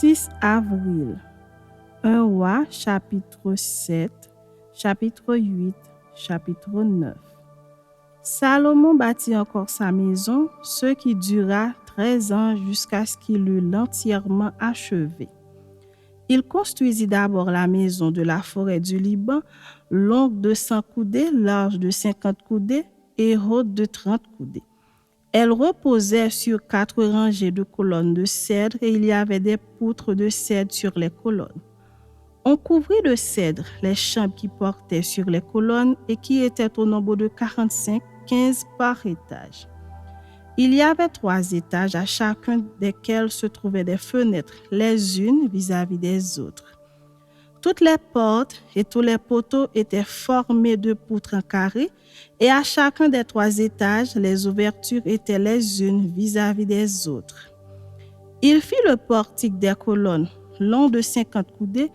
6 avril. 1 Roi, chapitre 7, chapitre 8, chapitre 9. Salomon bâtit encore sa maison, ce qui dura 13 ans jusqu'à ce qu'il eût entièrement achevé. Il construisit d'abord la maison de la forêt du Liban, longue de 100 coudées, large de 50 coudées et haute de 30 coudées. Elle reposait sur 4 rangées de colonnes de cèdre et il y avait des poutres de cèdre sur les colonnes. On couvrit de cèdre les chambres qui portaient sur les colonnes et qui étaient au nombre de 45, 15 par étage. Il y avait 3 étages à chacun desquels se trouvaient des fenêtres, les unes vis-à-vis des autres. Toutes les portes et tous les poteaux étaient formés de poutres en carré et à chacun des 3 étages, les ouvertures étaient les unes vis-à-vis des autres. Il fit le portique des colonnes, long de 50 coudées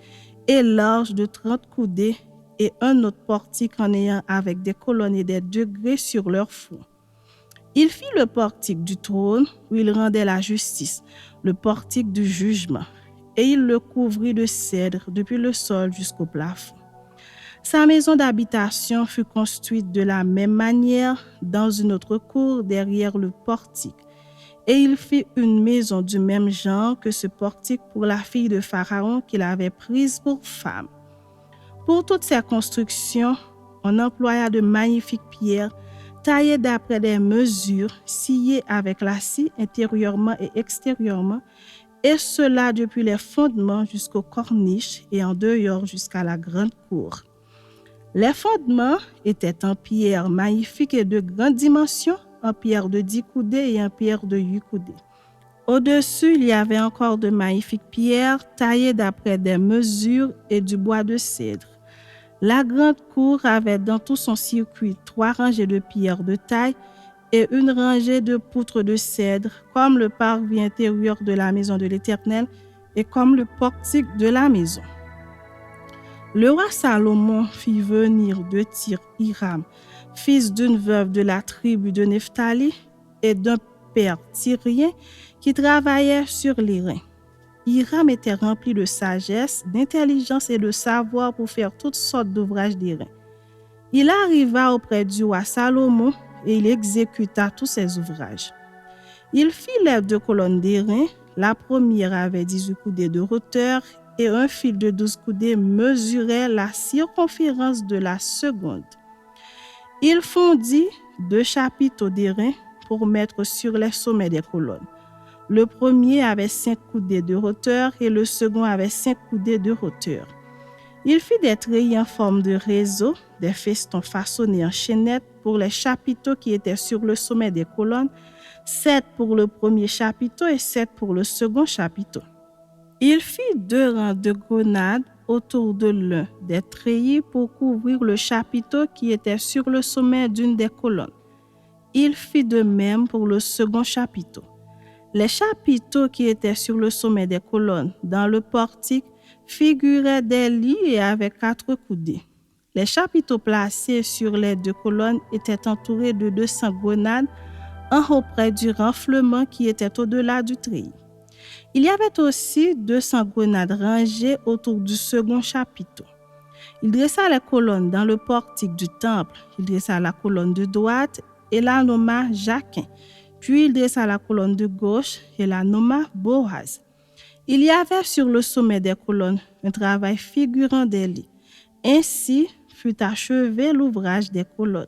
et large de 30 coudées, et un autre portique en ayant avec des colonnes et des degrés sur leur fond. Il fit le portique du trône où il rendait la justice, le portique du jugement, et il le couvrit de cèdre depuis le sol jusqu'au plafond. Sa maison d'habitation fut construite de la même manière dans une autre cour derrière le portique. Et il fit une maison du même genre que ce portique pour la fille de Pharaon qu'il avait prise pour femme. Pour toutes ces constructions, on employa de magnifiques pierres taillées d'après des mesures, sciées avec la scie intérieurement et extérieurement, et cela depuis les fondements jusqu'aux corniches et en dehors jusqu'à la grande cour. Les fondements étaient en pierre magnifique et de grande dimension, en pierre de 10 coudées et en pierre de 8 coudées. Au-dessus, il y avait encore de magnifiques pierres taillées d'après des mesures et du bois de cèdre. La grande cour avait dans tout son circuit 3 rangées de pierres de taille et une rangée de poutres de cèdre, comme le parvis intérieur de la maison de l'Éternel et comme le portique de la maison. Le roi Salomon fit venir de Tyr Hiram, fils d'une veuve de la tribu de Nephtali et d'un père tyrien qui travaillait sur les reins. Hiram était rempli de sagesse, d'intelligence et de savoir pour faire toutes sortes d'ouvrages d'airain. Il arriva auprès du roi Salomon et il exécuta tous ses ouvrages. Il fit les 2 colonnes d'airain. La première avait 18 coudées de hauteur et un fil de 12 coudées mesurait la circonférence de la seconde. Il fondit 2 chapiteaux d'airain pour mettre sur les sommets des colonnes. Le premier avait 5 coudées de hauteur et le second avait 5 coudées de hauteur. Il fit des treillis en forme de réseau, des festons façonnés en chaînettes pour les chapiteaux qui étaient sur le sommet des colonnes, 7 pour le premier chapiteau et 7 pour le second chapiteau. Il fit 2 rangs de grenades autour de l'un des treillis pour couvrir le chapiteau qui était sur le sommet d'une des colonnes. Il fit de même pour le second chapiteau. Les chapiteaux qui étaient sur le sommet des colonnes dans le portique figuraient des lits et avaient 4 coudées. Les chapiteaux placés sur les 2 colonnes étaient entourés de 200 grenades en haut près du renflement qui était au-delà du treillis. Il y avait aussi 200 grenades rangées autour du second chapiteau. Il dressa les colonnes dans le portique du temple. Il dressa la colonne de droite et la nomma Jachin. Puis il dressa la colonne de gauche et la nomma Boaz. Il y avait sur le sommet des colonnes un travail figurant des lits. Ainsi fut achevé l'ouvrage des colonnes.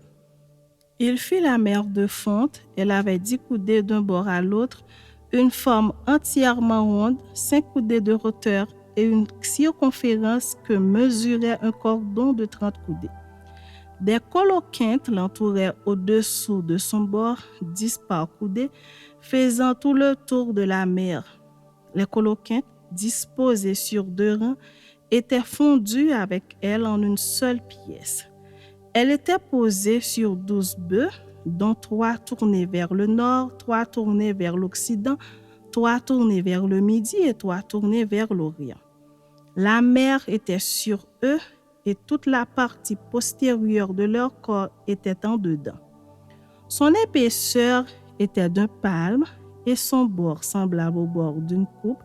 Il fit la mer de fonte, elle avait 10 coudées d'un bord à l'autre, une forme entièrement ronde, 5 coudées de hauteur et une circonférence que mesurait un cordon de 30 coudées. Des coloquintes l'entouraient au-dessous de son bord, 10 par coudée, faisant tout le tour de la mer. Les coloquintes, disposées sur 2 rangs, étaient fondues avec elle en une seule pièce. Elle était posée sur 12 bœufs, dont 3 tournés vers le nord, 3 tournés vers l'occident, 3 tournés vers le midi et 3 tournés vers l'orient. La mer était sur eux et toute la partie postérieure de leur corps était en dedans. Son épaisseur était d'un palme et son bord semblable au bord d'une coupe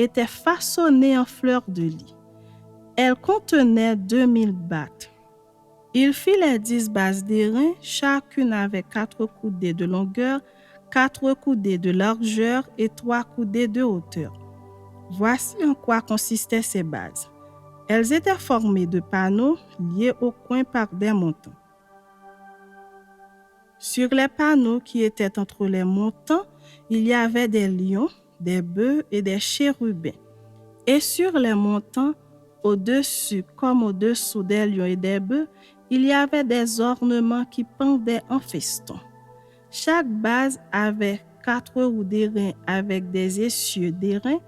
était façonnée en fleurs de lis. Elle contenait 2000 battes. Il fit les 10 bases d'airain, chacune avec 4 coudées de longueur, 4 coudées de largeur et 3 coudées de hauteur. Voici en quoi consistaient ces bases. Elles étaient formées de panneaux liés au coin par des montants. Sur les panneaux qui étaient entre les montants, il y avait des lions, des bœufs et des chérubins. Et sur les montants, au-dessus comme au-dessous des lions et des bœufs, il y avait des ornements qui pendaient en feston. Chaque base avait 4 roues d'airain avec des essieux d'airain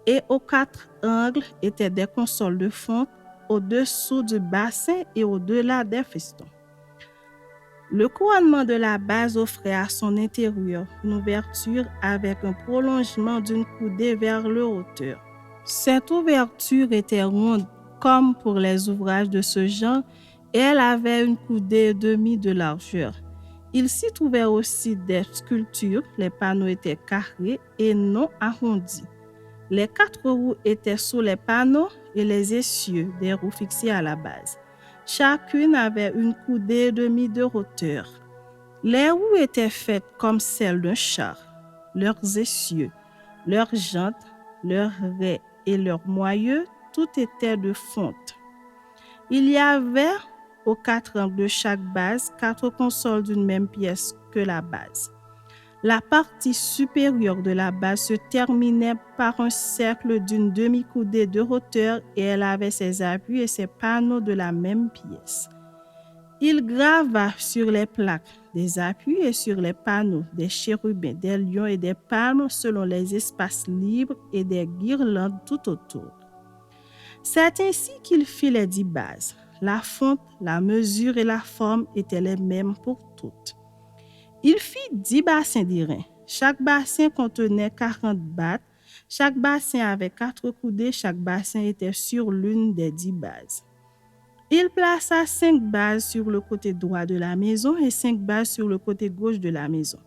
et aux 4 angles étaient des consoles de fonte au-dessous du bassin et au-delà des festons. Le couronnement de la base offrait à son intérieur une ouverture avec un prolongement d'une coudée vers le hauteur. Cette ouverture était ronde comme pour les ouvrages de ce genre et elle avait une coudée et demie de largeur. Il s'y trouvait aussi des sculptures, les panneaux étaient carrés et non arrondis. Les 4 roues étaient sous les panneaux et les essieux des roues fixés à la base. Chacune avait une coudée et demie de hauteur. Les roues étaient faites comme celles d'un char. Leurs essieux, leurs jantes, leurs raies et leurs moyeux, tout était de fonte. Il y avait aux 4 angles de chaque base 4 consoles d'une même pièce que la base. La partie supérieure de la base se terminait par un cercle d'une demi-coudée de hauteur et elle avait ses appuis et ses panneaux de la même pièce. Il grava sur les plaques des appuis et sur les panneaux des chérubins, des lions et des palmes selon les espaces libres et des guirlandes tout autour. C'est ainsi qu'il fit les 10 bases. La fonte, la mesure et la forme étaient les mêmes pour toutes. Il fit 10 bassins d'airain. Chaque bassin contenait 40 battes. Chaque bassin avait 4 coudées. Chaque bassin était sur l'une des 10 bases. Il plaça 5 bases sur le côté droit de la maison et 5 bases sur le côté gauche de la maison.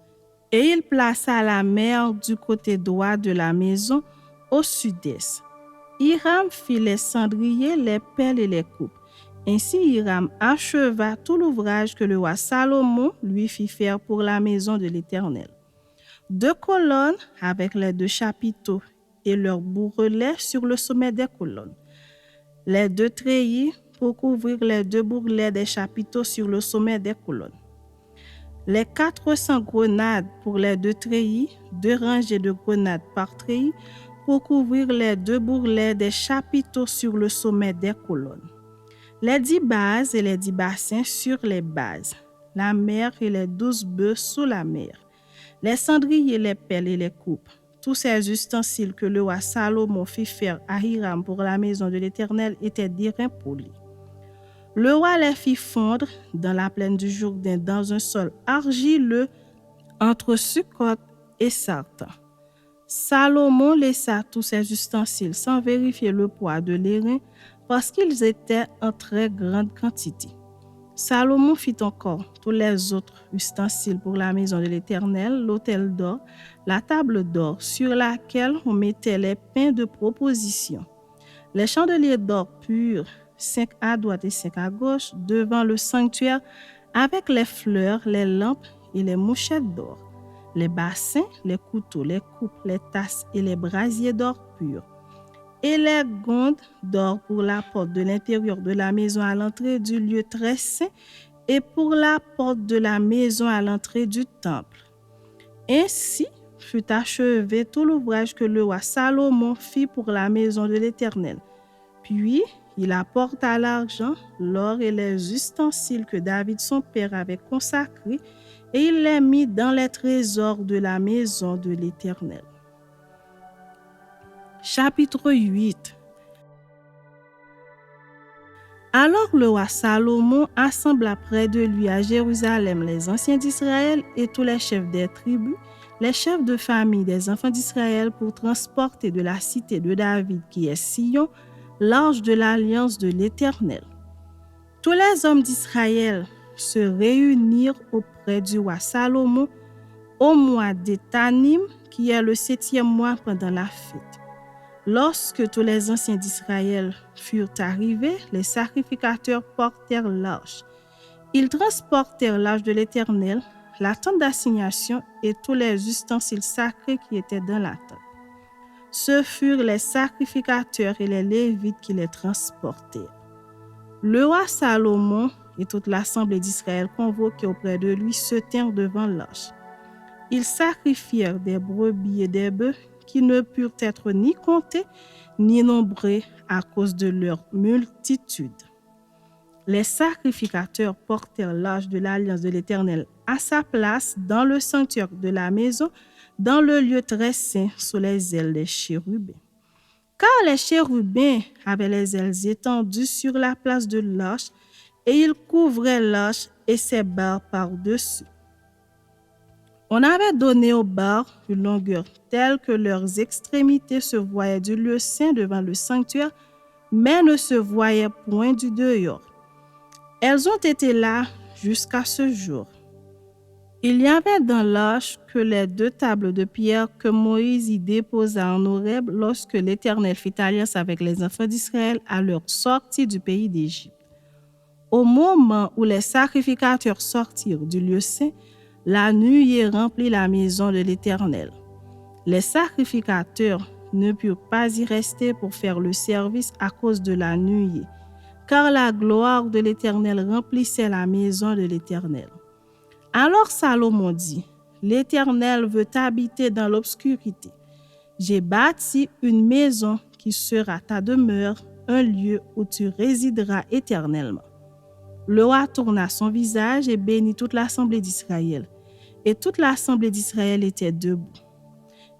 Et il plaça la mer du côté droit de la maison au sud-est. Hiram fit les cendriers, les pelles et les coupes. Ainsi, Hiram acheva tout l'ouvrage que le roi Salomon lui fit faire pour la maison de l'Éternel. 2 colonnes avec les 2 chapiteaux et leurs bourrelets sur le sommet des colonnes. Les 2 treillis pour couvrir les 2 bourrelets des chapiteaux sur le sommet des colonnes. Les 400 grenades pour les 2 treillis, 2 rangées de grenades par treillis pour couvrir les 2 bourrelets des chapiteaux sur le sommet des colonnes. Les 10 bases et les 10 bassins sur les bases, la mer et les 12 bœufs sous la mer, les cendriers, les pelles et les coupes, tous ces ustensiles que le roi Salomon fit faire à Hiram pour la maison de l'Éternel étaient d'airain poli. Le roi les fit fondre dans la plaine du Jourdain dans un sol argileux entre Sukkot et Sarthan. Salomon laissa tous ces ustensiles sans vérifier le poids de l'airain parce qu'ils étaient en très grande quantité. Salomon fit encore tous les autres ustensiles pour la maison de l'Éternel, l'autel d'or, la table d'or sur laquelle on mettait les pains de proposition, les chandeliers d'or pur, 5 à droite et 5 à gauche, devant le sanctuaire, avec les fleurs, les lampes et les mouchettes d'or, les bassins, les couteaux, les coupes, les tasses et les brasiers d'or pur, et les gondes d'or pour la porte de l'intérieur de la maison à l'entrée du lieu très saint et pour la porte de la maison à l'entrée du temple. Ainsi fut achevé tout l'ouvrage que le roi Salomon fit pour la maison de l'Éternel. Puis il apporta l'argent, l'or et les ustensiles que David son père avait consacrés et il les mit dans les trésors de la maison de l'Éternel. Chapitre 8. Alors le roi Salomon assembla près de lui à Jérusalem les anciens d'Israël et tous les chefs des tribus, les chefs de famille des enfants d'Israël pour transporter de la cité de David qui est Sion, l'arche de l'alliance de l'Éternel. Tous les hommes d'Israël se réunirent auprès du roi Salomon au mois d'Étanim, qui est le 7e mois pendant la fête. Lorsque tous les anciens d'Israël furent arrivés, les sacrificateurs portèrent l'arche. Ils transportèrent l'arche de l'Éternel, la tente d'assignation et tous les ustensiles sacrés qui étaient dans la tente. Ce furent les sacrificateurs et les Lévites qui les transportèrent. Le roi Salomon et toute l'assemblée d'Israël convoquée auprès de lui se tinrent devant l'arche. Ils sacrifièrent des brebis et des bœufs qui ne purent être ni comptés ni nombrés à cause de leur multitude. Les sacrificateurs portèrent l'arche de l'alliance de l'Éternel à sa place dans le sanctuaire de la maison, dans le lieu très saint, sous les ailes des chérubins. Car les chérubins avaient les ailes étendues sur la place de l'arche, et ils couvraient l'arche et ses barres par-dessus. On avait donné aux barres une longueur telle que leurs extrémités se voyaient du lieu saint devant le sanctuaire, mais ne se voyaient point du dehors. Elles ont été là jusqu'à ce jour. Il y avait dans l'arche que les 2 tables de pierre que Moïse y déposa en Horeb lorsque l'Éternel fit alliance avec les enfants d'Israël à leur sortie du pays d'Égypte. Au moment où les sacrificateurs sortirent du lieu saint, la nuée remplit la maison de l'Éternel. Les sacrificateurs ne purent pas y rester pour faire le service à cause de la nuée, car la gloire de l'Éternel remplissait la maison de l'Éternel. Alors Salomon dit, « L'Éternel veut habiter dans l'obscurité. J'ai bâti une maison qui sera ta demeure, un lieu où tu résideras éternellement. » Le roi tourna son visage et bénit toute l'assemblée d'Israël. Et toute l'assemblée d'Israël était debout.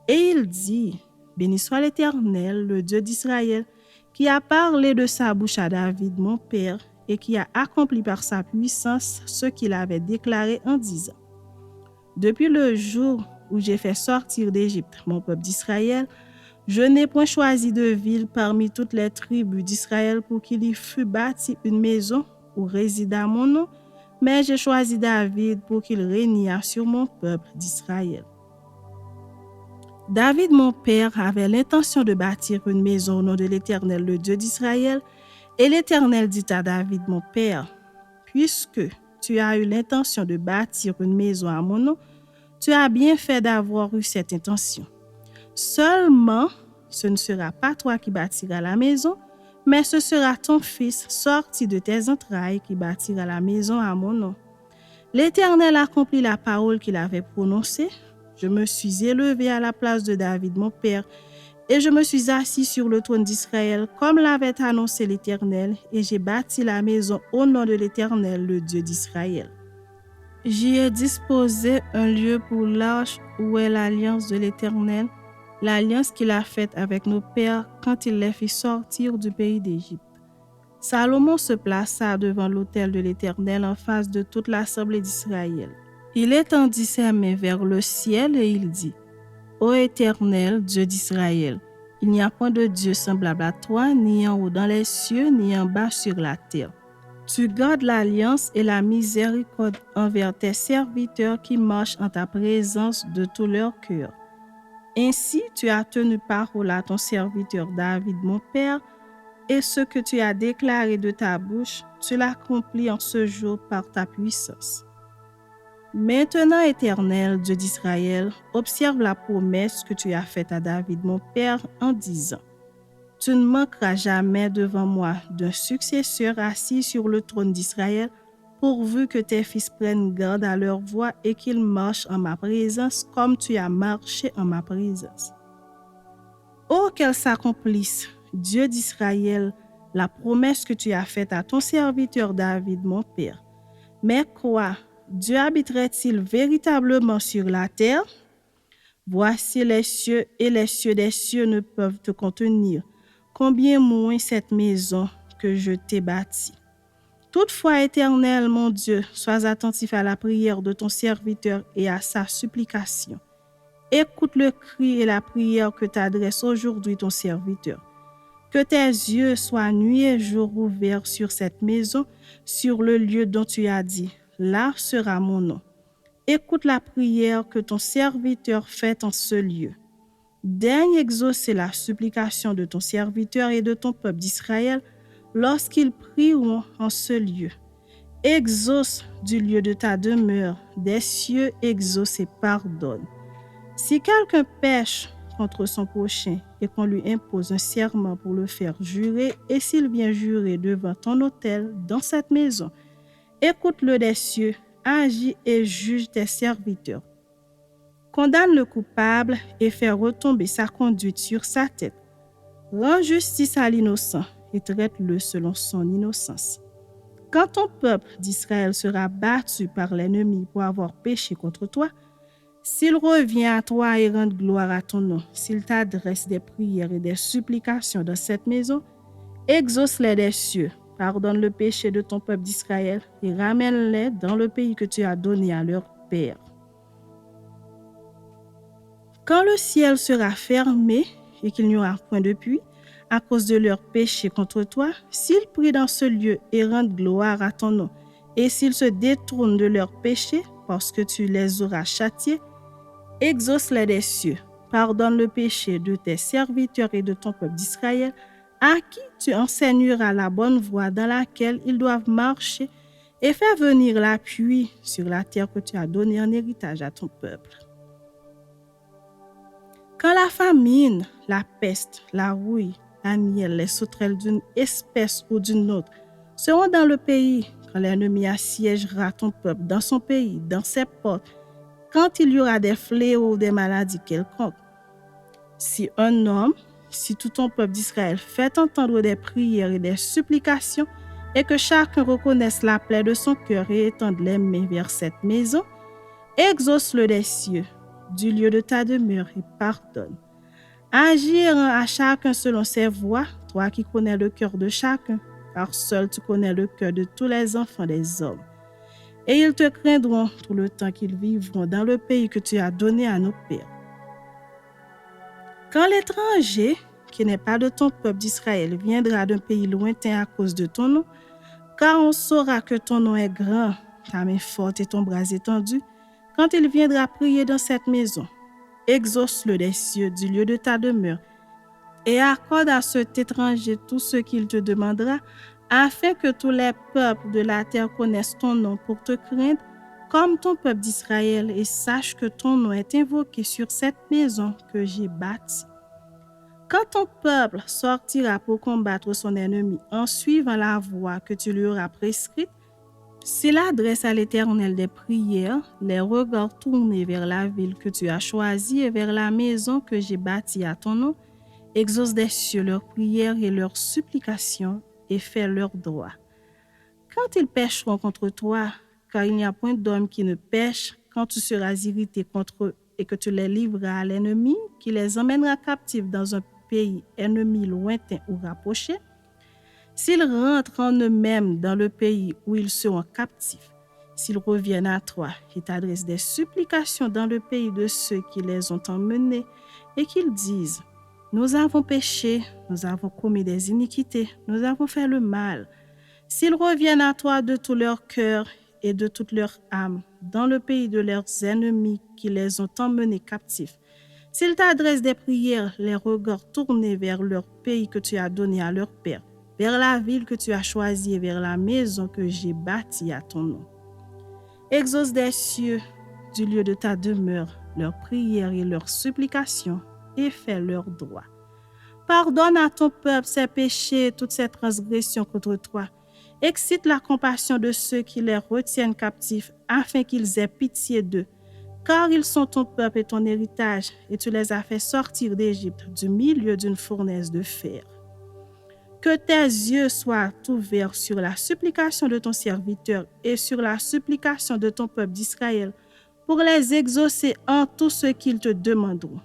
Et il dit, « Béni soit l'Éternel, le Dieu d'Israël, qui a parlé de sa bouche à David, mon père, et qui a accompli par sa puissance ce qu'il avait déclaré en disant. Depuis le jour où j'ai fait sortir d'Égypte mon peuple d'Israël, je n'ai point choisi de ville parmi toutes les tribus d'Israël pour qu'il y fût bâti une maison où résida mon nom, mais j'ai choisi David pour qu'il régnât sur mon peuple d'Israël. David, mon père, avait l'intention de bâtir une maison au nom de l'Éternel, le Dieu d'Israël, et l'Éternel dit à David, mon père, « Puisque tu as eu l'intention de bâtir une maison à mon nom, tu as bien fait d'avoir eu cette intention. Seulement, ce ne sera pas toi qui bâtiras la maison, mais ce sera ton fils sorti de tes entrailles qui bâtira la maison à mon nom. » L'Éternel accomplit la parole qu'il avait prononcée. Je me suis élevé à la place de David, mon père, et je me suis assis sur le trône d'Israël, comme l'avait annoncé l'Éternel, et j'ai bâti la maison au nom de l'Éternel, le Dieu d'Israël. J'y ai disposé un lieu pour l'arche où est l'alliance de l'Éternel, l'alliance qu'il a faite avec nos pères quand il les fit sortir du pays d'Égypte. Salomon se plaça devant l'autel de l'Éternel en face de toute l'assemblée d'Israël. Il étendit ses mains vers le ciel et il dit, « Ô Éternel, Dieu d'Israël, il n'y a point de Dieu semblable à toi, ni en haut dans les cieux, ni en bas sur la terre. Tu gardes l'alliance et la miséricorde envers tes serviteurs qui marchent en ta présence de tout leur cœur. Ainsi, tu as tenu parole à ton serviteur David, mon père, et ce que tu as déclaré de ta bouche, tu l'accomplis en ce jour par ta puissance. Maintenant, Éternel, Dieu d'Israël, observe la promesse que tu as faite à David, mon père, en disant, « Tu ne manqueras jamais devant moi d'un successeur assis sur le trône d'Israël, pourvu que tes fils prennent garde à leur voie et qu'ils marchent en ma présence comme tu as marché en ma présence. » Oh, qu'elle s'accomplisse, Dieu d'Israël, la promesse que tu as faite à ton serviteur David, mon père. Mais quoi? Dieu habiterait-il véritablement sur la terre? Voici les cieux et les cieux des cieux ne peuvent te contenir. Combien moins cette maison que je t'ai bâtie. Toutefois, Éternel, mon Dieu, sois attentif à la prière de ton serviteur et à sa supplication. Écoute le cri et la prière que t'adresse aujourd'hui ton serviteur. Que tes yeux soient nuit et jour ouverts sur cette maison, sur le lieu dont tu as dit. Là sera mon nom. Écoute la prière que ton serviteur fait en ce lieu. Daigne exaucer la supplication de ton serviteur et de ton peuple d'Israël lorsqu'ils prieront en ce lieu. Exauce du lieu de ta demeure, des cieux exauce et pardonne. Si quelqu'un pêche contre son prochain et qu'on lui impose un serment pour le faire jurer, et s'il vient jurer devant ton autel dans cette maison, écoute-le des cieux, agis et juge tes serviteurs. Condamne le coupable et fais retomber sa conduite sur sa tête. Rends justice à l'innocent et traite-le selon son innocence. Quand ton peuple d'Israël sera battu par l'ennemi pour avoir péché contre toi, s'il revient à toi et rend gloire à ton nom, s'il t'adresse des prières et des supplications dans cette maison, exauce-les des cieux, pardonne le péché de ton peuple d'Israël et ramène-les dans le pays que tu as donné à leur père. Quand le ciel sera fermé et qu'il n'y aura point de pluie, à cause de leur péché contre toi, s'ils prient dans ce lieu et rendent gloire à ton nom, et s'ils se détournent de leur péché, parce que tu les auras châtiés, exauce-les des cieux, pardonne le péché de tes serviteurs et de ton peuple d'Israël, à qui tu enseigneras la bonne voie dans laquelle ils doivent marcher, et fais venir la pluie sur la terre que tu as donnée en héritage à ton peuple. Quand la famine, la peste, la rouille, la miel, les sauterelles d'une espèce ou d'une autre seront dans le pays, quand l'ennemi assiégera ton peuple dans son pays, dans ses portes, quand il y aura des fléaux ou des maladies quelconques. Si un homme, si tout ton peuple d'Israël fait entendre des prières et des supplications, et que chacun reconnaisse la plaie de son cœur et étende les mains vers cette maison, exauce-le des cieux, du lieu de ta demeure et pardonne. Agis et rends à chacun selon ses voies, toi qui connais le cœur de chacun, car seul tu connais le cœur de tous les enfants des hommes. Et ils te craindront tout le temps qu'ils vivront dans le pays que tu as donné à nos pères. Quand l'étranger, qui n'est pas de ton peuple d'Israël, viendra d'un pays lointain à cause de ton nom, car on saura que ton nom est grand, ta main forte et ton bras étendu, quand il viendra prier dans cette maison, exauce-le des cieux du lieu de ta demeure et accorde à cet étranger tout ce qu'il te demandera, afin que tous les peuples de la terre connaissent ton nom pour te craindre, comme ton peuple d'Israël, et sache que ton nom est invoqué sur cette maison que j'ai bâtie. Quand ton peuple sortira pour combattre son ennemi en suivant la voie que tu lui auras prescrite, s'il adresse à l'Éternel des prières, les regards tournés vers la ville que tu as choisie et vers la maison que j'ai bâtie à ton nom, exauce des cieux leurs prières et leurs supplications et fais leurs droits. Quand ils pécheront contre toi, car il n'y a point d'homme qui ne pêche, quand tu seras irrité contre eux et que tu les livreras à l'ennemi, qui les emmènera captifs dans un pays ennemi lointain ou rapproché, s'ils rentrent en eux-mêmes dans le pays où ils seront captifs, s'ils reviennent à toi et t'adressent des supplications dans le pays de ceux qui les ont emmenés, et qu'ils disent « Nous avons péché, nous avons commis des iniquités, nous avons fait le mal », s'ils reviennent à toi de tout leur cœur et de toute leur âme, dans le pays de leurs ennemis qui les ont emmenés captifs, s'ils t'adressent des prières, les regards tournés vers leur pays que tu as donné à leur père, vers la ville que tu as choisie et vers la maison que j'ai bâtie à ton nom. Exauce des cieux, du lieu de ta demeure, leurs prières et leurs supplications, et fais leurs droits. Pardonne à ton peuple ses péchés et toutes ses transgressions contre toi. Excite la compassion de ceux qui les retiennent captifs, afin qu'ils aient pitié d'eux, car ils sont ton peuple et ton héritage, et tu les as fait sortir d'Égypte, du milieu d'une fournaise de fer. Que tes yeux soient ouverts sur la supplication de ton serviteur et sur la supplication de ton peuple d'Israël, pour les exaucer en tout ce qu'ils te demanderont.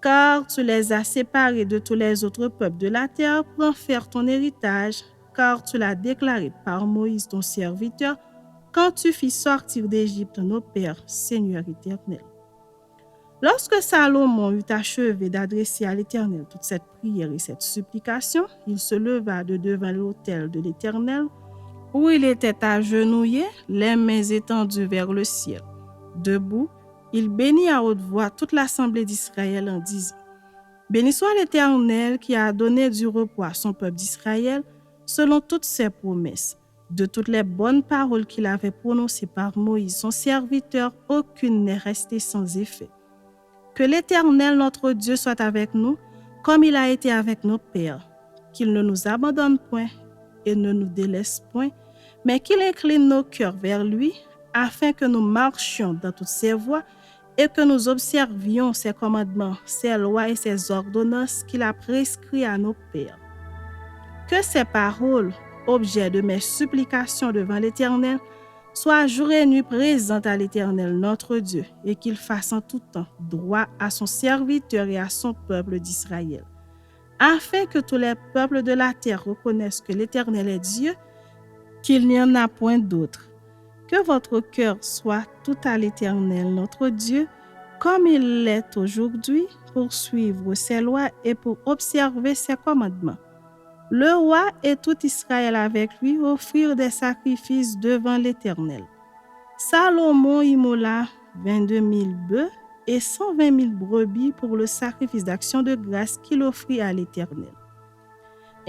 Car tu les as séparés de tous les autres peuples de la terre pour en faire ton héritage, car tu l'as déclaré par Moïse ton serviteur, quand tu fis sortir d'Égypte nos pères, Seigneur éternel. Lorsque Salomon eut achevé d'adresser à l'Éternel toute cette prière et cette supplication, il se leva de devant l'autel de l'Éternel, où il était agenouillé, les mains étendues vers le ciel. Debout, il bénit à haute voix toute l'assemblée d'Israël en disant Béni soit l'Éternel qui a donné du repos à son peuple d'Israël selon toutes ses promesses. De toutes les bonnes paroles qu'il avait prononcées par Moïse, son serviteur, aucune n'est restée sans effet. Que l'Éternel, notre Dieu, soit avec nous, comme il a été avec nos pères. Qu'il ne nous abandonne point et ne nous délaisse point, mais qu'il incline nos cœurs vers lui, afin que nous marchions dans toutes ses voies et que nous observions ses commandements, ses lois et ses ordonnances qu'il a prescrits à nos pères. Que ces paroles, objet de mes supplications devant l'Éternel, soient jour et nuit présentes à l'Éternel notre Dieu, et qu'il fasse en tout temps droit à son serviteur et à son peuple d'Israël, afin que tous les peuples de la terre reconnaissent que l'Éternel est Dieu, qu'il n'y en a point d'autre. Que votre cœur soit tout à l'Éternel notre Dieu, comme il l'est aujourd'hui, pour suivre ses lois et pour observer ses commandements. Le roi et tout Israël avec lui offrirent des sacrifices devant l'Éternel. Salomon immola 22 000 bœufs et 120 000 brebis pour le sacrifice d'action de grâce qu'il offrit à l'Éternel.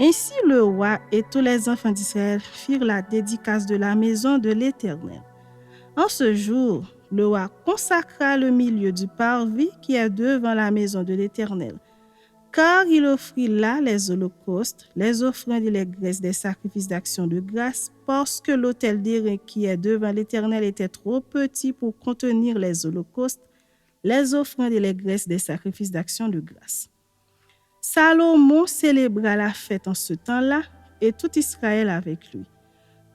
Ainsi le roi et tous les enfants d'Israël firent la dédicace de la maison de l'Éternel. En ce jour, le roi consacra le milieu du parvis qui est devant la maison de l'Éternel, car il offrit là les holocaustes, les offrandes et les graisses des sacrifices d'action de grâce, parce que l'autel d'airain qui est devant l'Éternel était trop petit pour contenir les holocaustes, les offrandes et les graisses des sacrifices d'action de grâce. Salomon célébra la fête en ce temps-là, et tout Israël avec lui.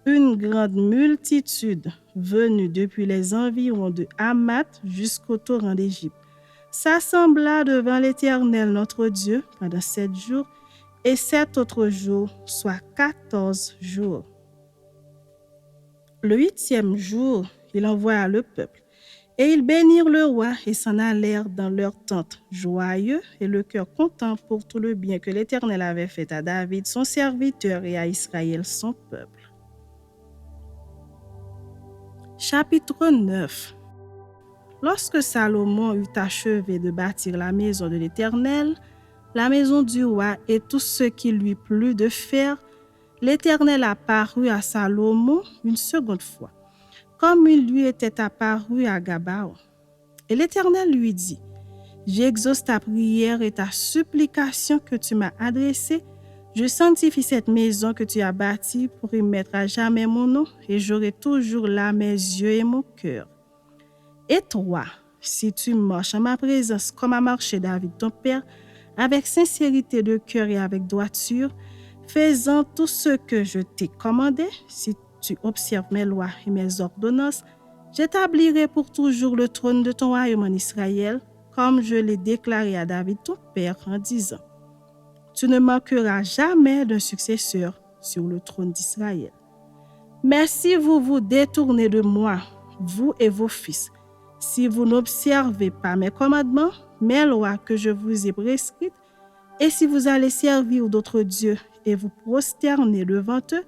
Une grande multitude venue depuis les environs de Hamath jusqu'au torrent d'Égypte s'assembla devant l'Éternel notre Dieu pendant 7 jours, et 7 autres jours, soit 14 jours. Le 8e jour, il envoya le peuple, et ils bénirent le roi et s'en allèrent dans leur tente, joyeux et le cœur content pour tout le bien que l'Éternel avait fait à David, son serviteur, et à Israël, son peuple. Chapitre 9. Lorsque Salomon eut achevé de bâtir la maison de l'Éternel, la maison du roi et tout ce qui lui plut de faire, l'Éternel apparut à Salomon une seconde fois, comme il lui était apparu à Gabaon. Et l'Éternel lui dit, « J'exauce ta prière et ta supplication que tu m'as adressée. Je sanctifie cette maison que tu as bâtie pour y mettre à jamais mon nom, et j'aurai toujours là mes yeux et mon cœur. Et toi, si tu marches en ma présence comme a marché David ton père, avec sincérité de cœur et avec droiture, faisant tout ce que je t'ai commandé, si tu observes mes lois et mes ordonnances, j'établirai pour toujours le trône de ton royaume en Israël, comme je l'ai déclaré à David ton père en disant, tu ne manqueras jamais d'un successeur sur le trône d'Israël. Mais si vous vous détournez de moi, vous et vos fils, si vous n'observez pas mes commandements, mes lois que je vous ai prescrites, et si vous allez servir d'autres dieux et vous prosterner devant eux,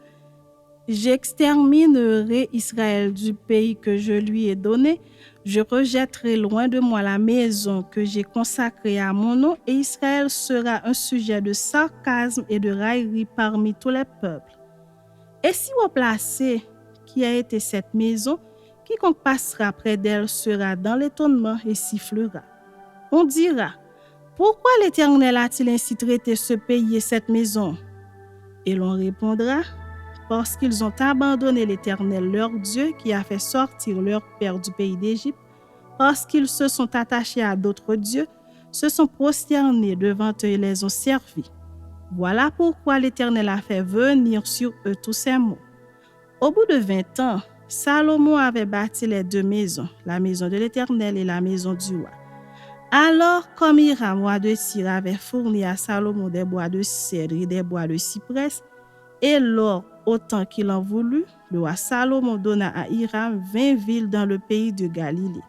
j'exterminerai Israël du pays que je lui ai donné, je rejetterai loin de moi la maison que j'ai consacrée à mon nom, et Israël sera un sujet de sarcasme et de raillerie parmi tous les peuples. Et si vous placez qui a été cette maison, quiconque passera près d'elle sera dans l'étonnement et sifflera. On dira, pourquoi l'Éternel a-t-il ainsi traité ce pays et cette maison? Et l'on répondra, parce qu'ils ont abandonné l'Éternel leur Dieu qui a fait sortir leur père du pays d'Égypte, parce qu'ils se sont attachés à d'autres dieux, se sont prosternés devant eux et les ont servis. Voilà pourquoi l'Éternel a fait venir sur eux tous ces maux. Au bout de 20 ans, Salomon avait bâti les 2 maisons, la maison de l'Éternel et la maison du roi. Alors, comme Hiram, roi de Tyr, avait fourni à Salomon des bois de cèdre et des bois de cyprès, et l'or autant qu'il en voulut, le roi Salomon donna à Hiram 20 villes dans le pays de Galilée.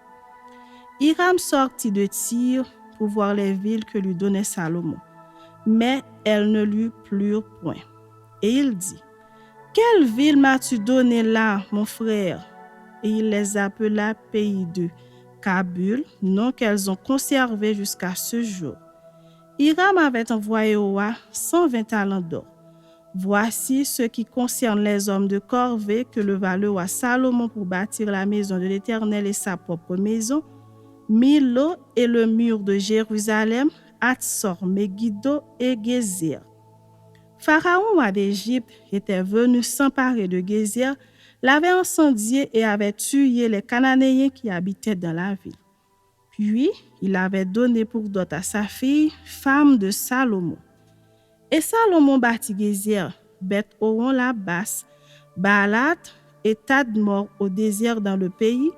Hiram sortit de Tyr pour voir les villes que lui donnait Salomon, mais elles ne lui plurent point. Et il dit, « Quelle ville m'as-tu donné là, mon frère ?» Et il les appela pays de Kabul, nom qu'elles ont conservé jusqu'à ce jour. Hiram avait envoyé au roi 120 talents d'or. Voici ce qui concerne les hommes de corvée que leva le roi Salomon pour bâtir la maison de l'Éternel et sa propre maison, Milo et le mur de Jérusalem, Hatzor, Megiddo et Gézer. Pharaon, roi d'Égypte, était venu s'emparer de Gézer, l'avait incendié et avait tué les Cananéens qui habitaient dans la ville. Puis, il avait donné pour dot à sa fille, femme de Salomon. Et Salomon bâtit Gézer, Beth-Horon la basse, Baalat et Tadmor au désert dans le pays,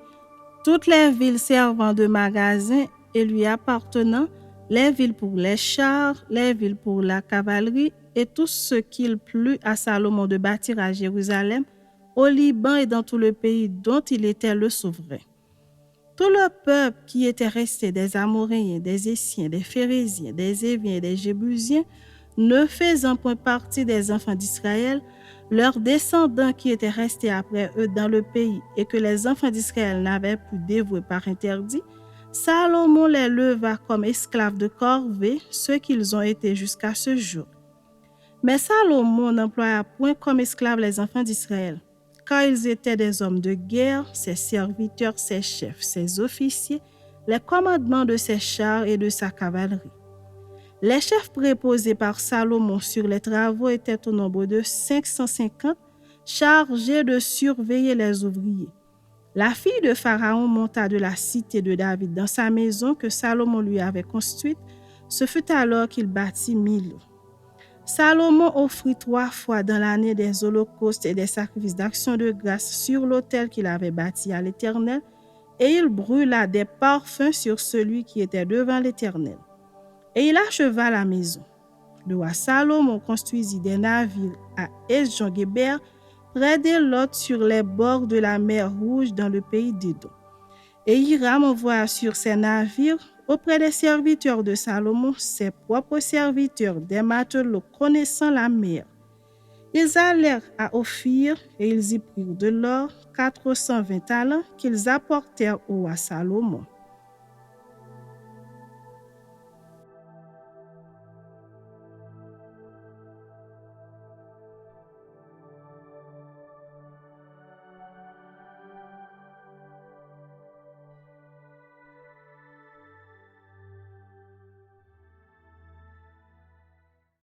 toutes les villes servant de magasins et lui appartenant, les villes pour les chars, les villes pour la cavalerie et tout ce qu'il plut à Salomon de bâtir à Jérusalem, au Liban et dans tout le pays dont il était le souverain. Tout le peuple qui était resté des Amoréens, des Essiens, des Phérésiens, des Éviens et des Jébusiens, ne faisant point partie des enfants d'Israël, leurs descendants qui étaient restés après eux dans le pays et que les enfants d'Israël n'avaient pu dévouer par interdit, Salomon les leva comme esclaves de corvée, ceux qu'ils ont été jusqu'à ce jour. Mais Salomon n'employa point comme esclaves les enfants d'Israël, car ils étaient des hommes de guerre, ses serviteurs, ses chefs, ses officiers, les commandements de ses chars et de sa cavalerie. Les chefs préposés par Salomon sur les travaux étaient au nombre de 550, chargés de surveiller les ouvriers. La fille de Pharaon monta de la cité de David dans sa maison que Salomon lui avait construite. Ce fut alors qu'il bâtit Milo. Salomon offrit 3 fois dans l'année des holocaustes et des sacrifices d'action de grâce sur l'autel qu'il avait bâti à l'Éternel, et il brûla des parfums sur celui qui était devant l'Éternel. Et il acheva la maison. Le roi Salomon construisit des navires à Esjon-Guéber, près d'Élot sur les bords de la mer Rouge dans le pays d'Édom. Et Hiram envoya sur ces navires, auprès des serviteurs de Salomon, ses propres serviteurs, des matelots connaissant la mer. Ils allèrent à Ophir et ils y prirent de l'or 420 talents qu'ils apportèrent au roi Salomon.